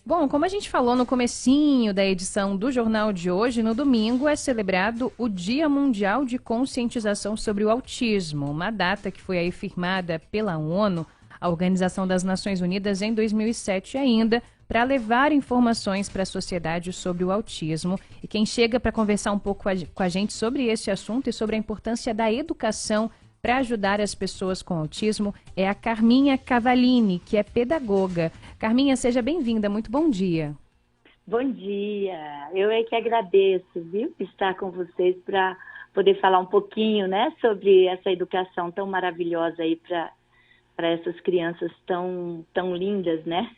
Bom, como a gente falou no comecinho da edição do Jornal de hoje, no domingo é celebrado o Dia Mundial de Conscientização sobre o Autismo, uma data que foi aí firmada pela ONU, a Organização das Nações Unidas, em 2007 ainda, para levar informações para a sociedade sobre o autismo. E quem chega para conversar um pouco com a gente sobre esse assunto e sobre a importância da educação para ajudar as pessoas com autismo é a Carminha Cavallini, que é pedagoga. Carminha, seja bem-vinda, muito bom dia. Bom dia, eu é que agradeço, viu, estar com vocês para poder falar um pouquinho, né, sobre essa educação tão maravilhosa aí para essas crianças tão lindas, né?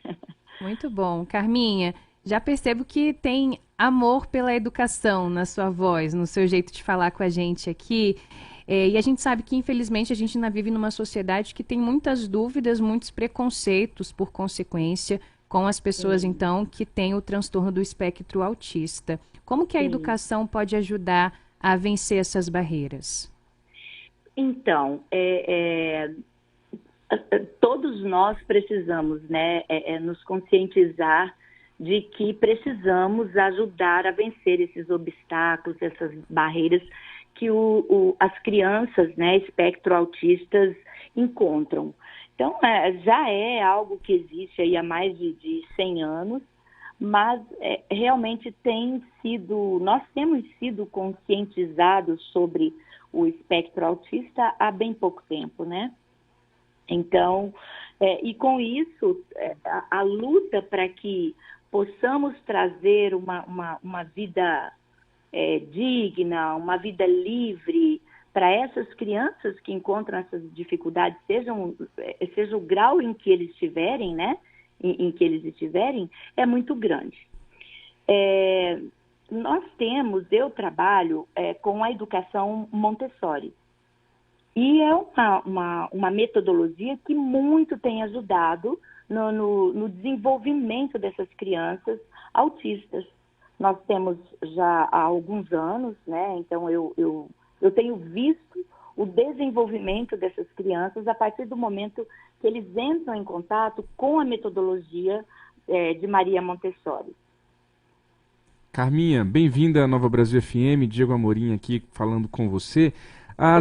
Muito bom. Carminha, já percebo que tem amor pela educação na sua voz, no seu jeito de falar com a gente aqui. E a gente sabe que, infelizmente, a gente ainda vive numa sociedade que tem muitas dúvidas, muitos preconceitos, por consequência, com as pessoas, Sim, então, que têm o transtorno do espectro autista. Como que a sim. educação pode ajudar a vencer essas barreiras? Então, todos nós precisamos, né, nos conscientizar de que precisamos ajudar a vencer esses obstáculos, essas barreiras que as crianças, né, espectro-autistas encontram. Então, já é algo que existe aí há mais de 100 anos, mas realmente nós temos sido conscientizados sobre o espectro autista há bem pouco tempo, né? Então, e com isso, a luta para que possamos trazer uma vida digna, uma vida livre para essas crianças que encontram essas dificuldades, seja o grau em que eles estiverem, né? Em que eles estiverem, é muito grande. Eu trabalho com a educação Montessori. E é uma metodologia que muito tem ajudado no desenvolvimento dessas crianças autistas. Nós temos já há alguns anos, né? Então eu tenho visto o desenvolvimento dessas crianças a partir do momento que eles entram em contato com a metodologia de Maria Montessori. Carminha, bem-vinda à Nova Brasil FM, Diego Amorim aqui falando com você. Obrigada.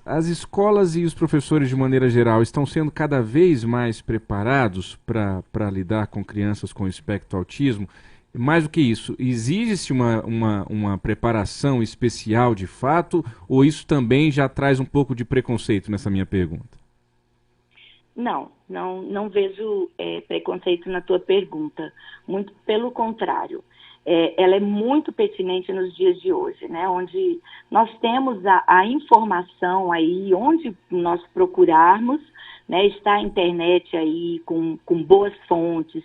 As escolas e os professores de maneira geral estão sendo cada vez mais preparados para lidar com crianças com espectro autismo. Mais do que isso, exige-se uma preparação especial de fato, ou isso também já traz um pouco de preconceito nessa minha pergunta? Não vejo preconceito na tua pergunta. Muito pelo contrário. Ela é muito pertinente nos dias de hoje, né? Onde nós temos a informação aí, onde nós procurarmos, né? Está a internet aí com boas fontes,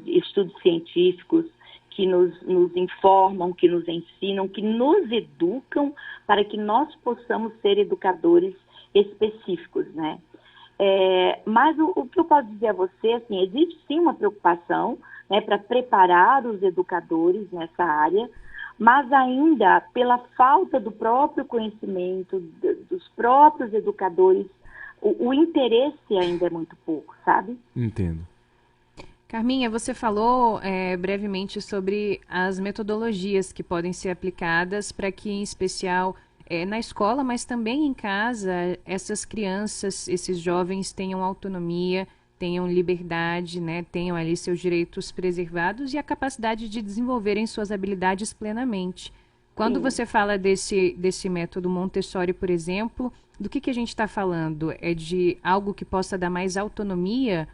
estudos científicos que nos informam, que nos ensinam, que nos educam para que nós possamos ser educadores específicos, né? Mas o que eu posso dizer a você, assim, existe sim uma preocupação, né, para preparar os educadores nessa área, mas ainda pela falta do próprio conhecimento, dos próprios educadores, o interesse ainda é muito pouco, sabe? Entendo. Carminha, você falou brevemente sobre as metodologias que podem ser aplicadas para que, em especial, na escola, mas também em casa, essas crianças, esses jovens tenham autonomia, tenham liberdade, né, tenham ali seus direitos preservados e a capacidade de desenvolverem suas habilidades plenamente. Quando Sim. você fala desse método Montessori, por exemplo, do que a gente está falando? É de algo que possa dar mais autonomia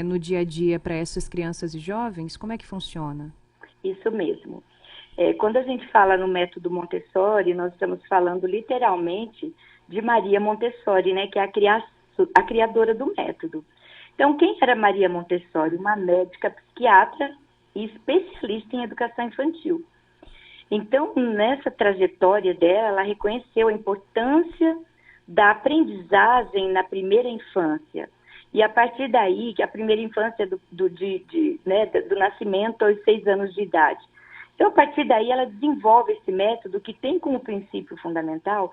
no dia a dia para essas crianças e jovens? Como é que funciona? Isso mesmo. Quando a gente fala no método Montessori, nós estamos falando literalmente de Maria Montessori, né, que é a criadora do método. Então, quem era Maria Montessori? Uma médica psiquiatra e especialista em educação infantil. Então, nessa trajetória dela, ela reconheceu a importância da aprendizagem na primeira infância. E a partir daí, que a primeira infância do nascimento aos 6 anos de idade. Então, a partir daí, ela desenvolve esse método que tem como princípio fundamental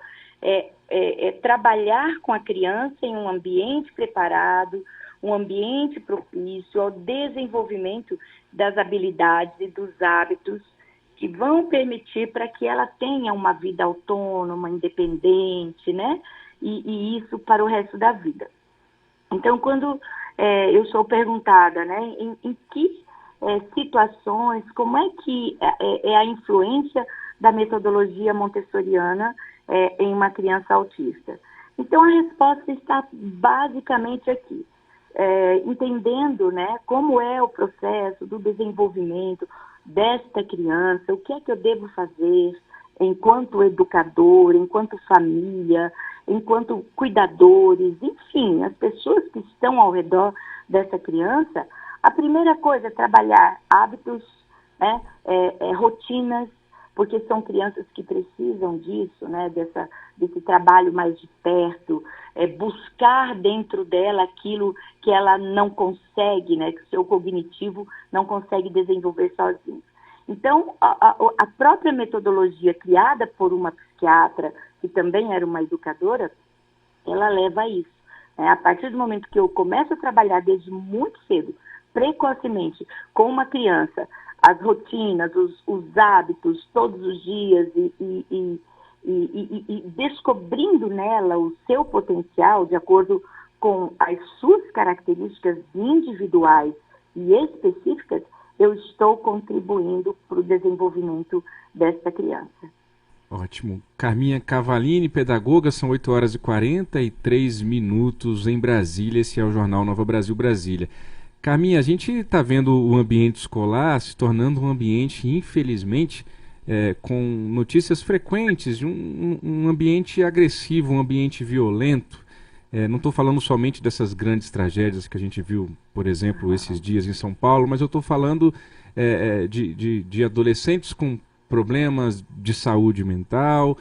trabalhar com a criança em um ambiente preparado, um ambiente propício ao desenvolvimento das habilidades e dos hábitos que vão permitir para que ela tenha uma vida autônoma, independente, né? E isso para o resto da vida. Então, quando eu sou perguntada, né, em que situações, como é que é a influência da metodologia montessoriana em uma criança autista? Então, a resposta está basicamente aqui. Entendendo, né, como é o processo do desenvolvimento desta criança, o que é que eu devo fazer enquanto educador, enquanto família, enquanto cuidadores, enfim, as pessoas que estão ao redor dessa criança. A primeira coisa é trabalhar hábitos, né, rotinas, porque são crianças que precisam disso, né, desse trabalho mais de perto, buscar dentro dela aquilo que ela não consegue, né, que o seu cognitivo não consegue desenvolver sozinho. Então, a própria metodologia criada por uma psiquiatra, que também era uma educadora, ela leva a isso. Né? A partir do momento que eu começo a trabalhar desde muito cedo, precocemente, com uma criança, as rotinas, os hábitos, todos os dias, e descobrindo nela o seu potencial, de acordo com as suas características individuais e específicas, eu estou contribuindo para o desenvolvimento desta criança. Ótimo. Carminha Cavallini, pedagoga, são 8h43 em Brasília. Esse é o Jornal Nova Brasil Brasília. Carminha, a gente está vendo o ambiente escolar se tornando um ambiente, infelizmente, com notícias frequentes de um ambiente agressivo, um ambiente violento. Não estou falando somente dessas grandes tragédias que a gente viu, por exemplo, esses dias em São Paulo, mas eu estou falando de adolescentes com problemas de saúde mental,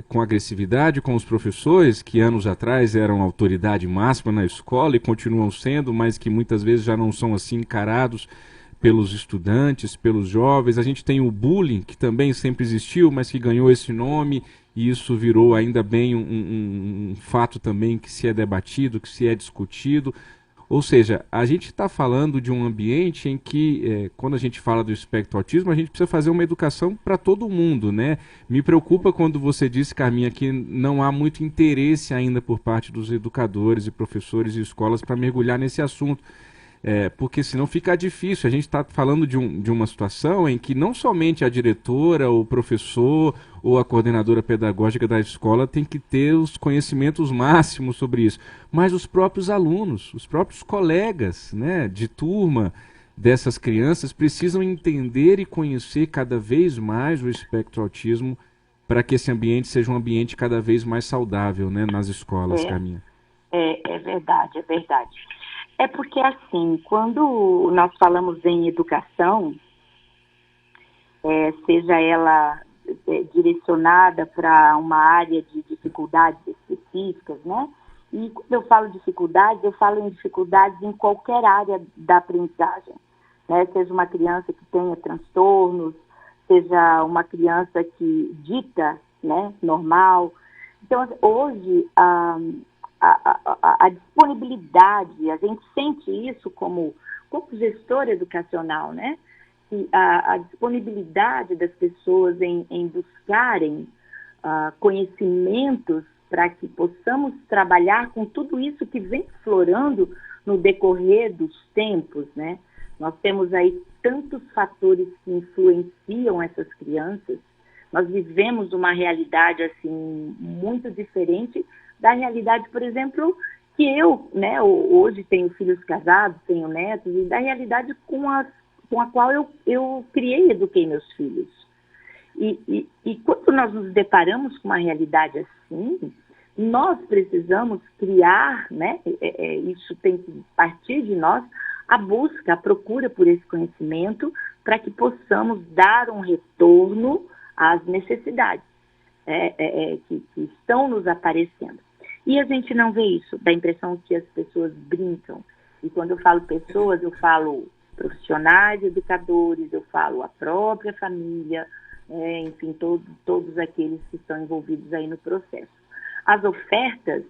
com agressividade com os professores, que anos atrás eram autoridade máxima na escola e continuam sendo, mas que muitas vezes já não são assim encarados pelos estudantes, pelos jovens. A gente tem o bullying, que também sempre existiu, mas que ganhou esse nome, e isso virou ainda bem um fato também que se é debatido, que se é discutido. Ou seja, a gente está falando de um ambiente em que, quando a gente fala do espectro autismo, a gente precisa fazer uma educação para todo mundo, né? Me preocupa quando você disse, Carminha, que não há muito interesse ainda por parte dos educadores e professores e escolas para mergulhar nesse assunto. Porque senão fica difícil. A gente está falando de uma situação em que não somente a diretora, o professor ou a coordenadora pedagógica da escola tem que ter os conhecimentos máximos sobre isso, mas os próprios alunos, os próprios colegas, né, de turma dessas crianças precisam entender e conhecer cada vez mais o espectro autismo para que esse ambiente seja um ambiente cada vez mais saudável, né, nas escolas, Carminha. É verdade, é verdade. É porque, assim, quando nós falamos em educação, seja ela direcionada para uma área de dificuldades específicas, né? E quando eu falo dificuldades, eu falo em dificuldades em qualquer área da aprendizagem, né? Seja uma criança que tenha transtornos, seja uma criança que dita, né, normal. Então, hoje, a disponibilidade, a gente sente isso como gestor educacional, né? E a disponibilidade das pessoas em buscarem conhecimentos para que possamos trabalhar com tudo isso que vem florando no decorrer dos tempos, né? Nós temos aí tantos fatores que influenciam essas crianças. Nós vivemos uma realidade assim muito diferente da realidade, por exemplo, que eu, né, hoje tenho filhos casados, tenho netos, e da realidade com a qual eu criei e eduquei meus filhos. E quando nós nos deparamos com uma realidade assim, nós precisamos criar, né, isso tem que partir de nós, a busca, a procura por esse conhecimento, para que possamos dar um retorno às necessidades que estão nos aparecendo. E a gente não vê isso, dá a impressão que as pessoas brincam. E quando eu falo pessoas, eu falo profissionais, educadores, eu falo a própria família, enfim, todos aqueles que estão envolvidos aí no processo. As ofertas,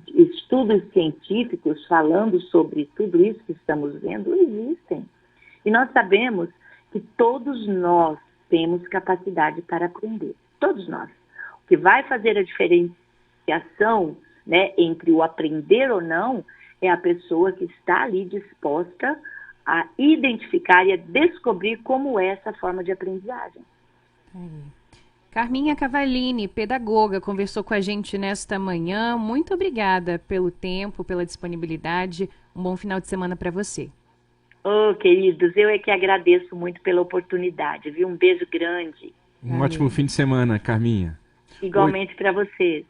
estudos científicos falando sobre tudo isso que estamos vendo existem. E nós sabemos que todos nós temos capacidade para aprender. Todos nós. O que vai fazer a diferenciação, né, entre o aprender ou não é a pessoa que está ali disposta a identificar e a descobrir como é essa forma de aprendizagem. Carminha Cavallini, pedagoga, conversou com a gente nesta manhã. Muito obrigada pelo tempo, pela disponibilidade. Um bom final de semana para você. Queridos, eu é que agradeço muito pela oportunidade, viu? Um beijo grande. Um ótimo fim de semana, Carminha. Igualmente para vocês.